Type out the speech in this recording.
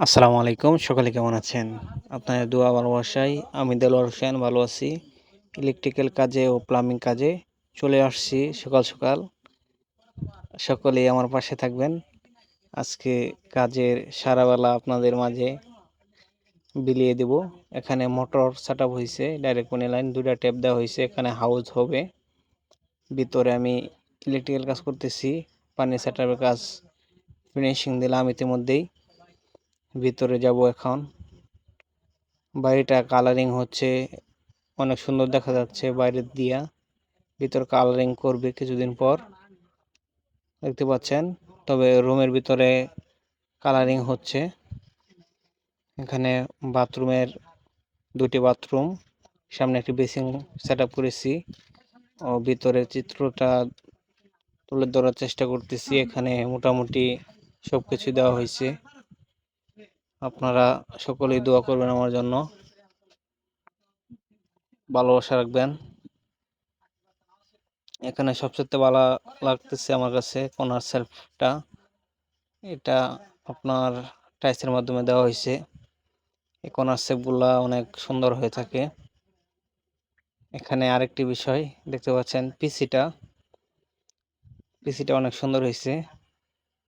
আসসালামু আলাইকুম। সকলে কেমন আছেন? আপনাদের দোয়া ভালোবাসায় আমি দেলোয়ার হোসেন ভালো আছি। ইলেকট্রিক্যাল কাজে ও প্লাম্বিং কাজে চলে আসছি সকাল, সকাল। সকলেই আমার পাশে থাকবেন। আজকে কাজের সারা বেলা আপনাদের মাঝে বিলিয়ে দেব। এখানে মোটর সেটআপ হইছে, ডাইরেক্ট পানি লাইন ২ টা ট্যাপ দেওয়া হইছে। এখানে হাউস হবে। ভিতরে আমি ইলেকট্রিক্যাল কাজ করতেছি। পানি সেটআপের কাজ ফিনিশিং দিলাম ইতিমধ্যেই। ভিতরে যাব এখন। বাড়িটা কালারিং হচ্ছে, অনেক সুন্দর দেখা যাচ্ছে বাইরের দিয়া। ভিতর কালারিং করবে কিছুদিন পর, দেখতে পাচ্ছেন। তবে রুমের ভিতরে কালারিং হচ্ছে। এখানে বাথরুমের ২টি বাথরুম, সামনে একটি বেসিন সেটআপ করেছি ও ভিতরের চিত্রটা তুলে ধরার চেষ্টা করতেছি। এখানে মোটামুটি সবকিছু দেওয়া হয়েছে। আপনারা সকলেই দোয়া করবেন আমার জন্য, ভালোবাসা রাখবেন। এখানে সবচেয়ে ভালো লাগতেছে আমার কাছে কর্নার সেলফটা। এটা আপনার টাইলসের মাধ্যমে দেওয়া হয়েছে। এই কর্নার সেলফগুলা অনেক সুন্দর হয়ে থাকে। এখানে আরেকটি বিষয় দেখতে পাচ্ছেন, পিসিটা অনেক সুন্দর হয়েছে।